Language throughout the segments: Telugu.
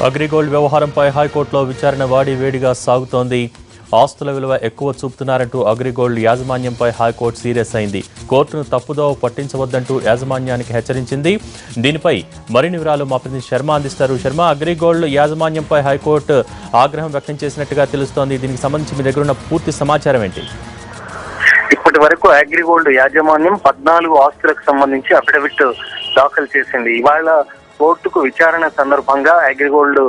అగ్రిగోల్డ్ వ్యవహారంపై హైకోర్టులో విచారణ వేడిగా సాగుతోంది. ఆస్తుల విలువ ఎక్కువ చూపుతున్నారంటూ అగ్రిగోల్డ్ యాజమాన్యంపై హైకోర్టు సీరియస్ అయింది. కోర్టును తప్పుదోవ పట్టించవద్దంటూ యాజమాన్యానికి హెచ్చరించింది. దీనిపై మరిన్ని వివరాలు మా ప్రతినిధి శర్మ అందిస్తారు. శర్మ, అగ్రిగోల్డ్ యాజమాన్యంపై హైకోర్టు ఆగ్రహం వ్యక్తం చేసినట్టుగా తెలుస్తోంది. దీనికి సంబంధించి మీ దగ్గర ఉన్న పూర్తి సమాచారం ఏంటి? ఇప్పటి వరకు అగ్రిగోల్డ్ యాజమాన్యం 14 ఆస్తులకు సంబంధించి అఫిడవిట్ దాఖలు చేసింది. ఇవాళ కోర్టుకు విచారణ సందర్భంగా అగ్రిగోల్డ్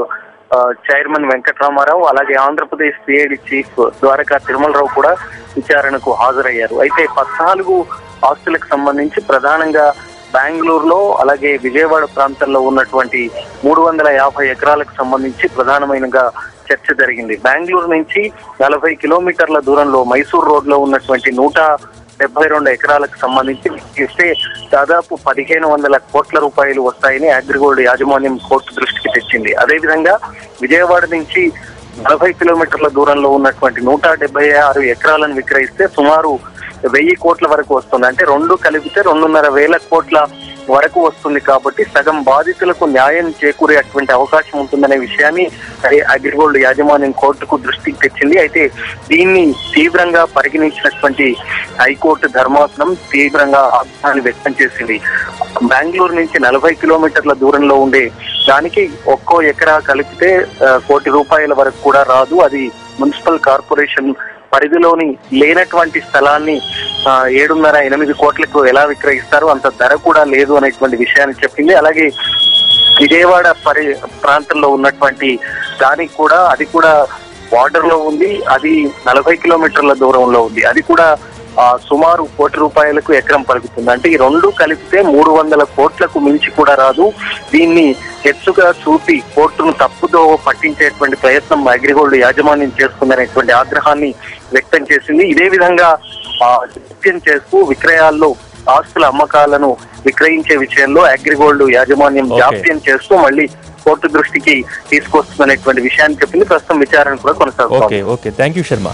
చైర్మన్ వెంకటరామారావు, అలాగే ఆంధ్రప్రదేశ్ సిఐడి చీఫ్ ద్వారకా తిరుమలరావు కూడా విచారణకు హాజరయ్యారు. అయితే 14 ఆస్తులకు సంబంధించి ప్రధానంగా బెంగళూరులో అలాగే విజయవాడ ప్రాంతంలో ఉన్నటువంటి 350 ఎకరాలకు సంబంధించి ప్రధానమైనగా చర్చ జరిగింది. బెంగళూరు నుంచి 40 కిలోమీటర్ల దూరంలో మైసూర్ రోడ్ లో ఉన్నటువంటి 172 ఎకరాలకు సంబంధించి ఇస్తే దాదాపు 1500 కోట్ల రూపాయలు వస్తాయని అగ్రిగోల్డ్ యాజమాన్యం కోర్టు దృష్టికి తెచ్చింది. అదేవిధంగా విజయవాడ నుంచి 40 కిలోమీటర్ల దూరంలో ఉన్నటువంటి 176 ఎకరాలను విక్రయిస్తే సుమారు 1000 కోట్ల వరకు వస్తుంది. అంటే రెండు కలిపితే 2,500 కోట్ల వరకు వస్తుంది. కాబట్టి సగం బాధితులకు న్యాయం చేకూరేటువంటి అవకాశం ఉంటుందనే విషయాన్ని అగ్రిగోల్డ్ యాజమాన్యం కోర్టుకు దృష్టికి తెచ్చింది. అయితే దీన్ని తీవ్రంగా పరిగణించినటువంటి హైకోర్టు ధర్మాసనం తీవ్రంగా ఆగ్రహాన్ని వ్యక్తం చేసింది. బెంగళూరు నుంచి 40 కిలోమీటర్ల దూరంలో ఉండే దానికి ఒక్కో ఎకరా కలిపితే 1 కోటి రూపాయల వరకు కూడా రాదు. అది మున్సిపల్ కార్పొరేషన్ పరిధిలోని లేనటువంటి స్థలాన్ని 7.5-8 కోట్లకు ఎలా విక్రయిస్తారు, అంత ధర కూడా లేదు అనేటువంటి విషయాన్ని చెప్పింది. అలాగే విజయవాడ ప్రాంతంలో ఉన్నటువంటి దానికి కూడా అది కూడా బార్డర్ లో ఉంది, అది 40 కిలోమీటర్ల దూరంలో ఉంది, అది కూడా సుమారు 1 కోటి రూపాయలకు ఎకరం పలుకుతుంది. అంటే ఈ రెండు కలిపితే 300 కోట్లకు మించి కూడా రాదు. దీన్ని హెచ్చుగా చూపి కోర్టును తప్పుదో పట్టించేటువంటి ప్రయత్నం అగ్రిగోల్డ్ యాజమాన్యం చేస్తుందనేటువంటి ఆగ్రహాన్ని వ్యక్తం చేసింది. ఇదే విధంగా జోక్యం చేస్తూ విక్రయాల్లో ఆస్తుల అమ్మకాలను విక్రయించే విషయంలో అగ్రిగోల్డ్ యాజమాన్యం జాప్యం చేస్తూ మళ్ళీ కోర్టు దృష్టికి తీసుకొస్తుందనేటువంటి విషయాన్ని చెప్పింది. ప్రస్తుతం విచారణ కూడా కొనసాగుతుంది. Thank you Sharma.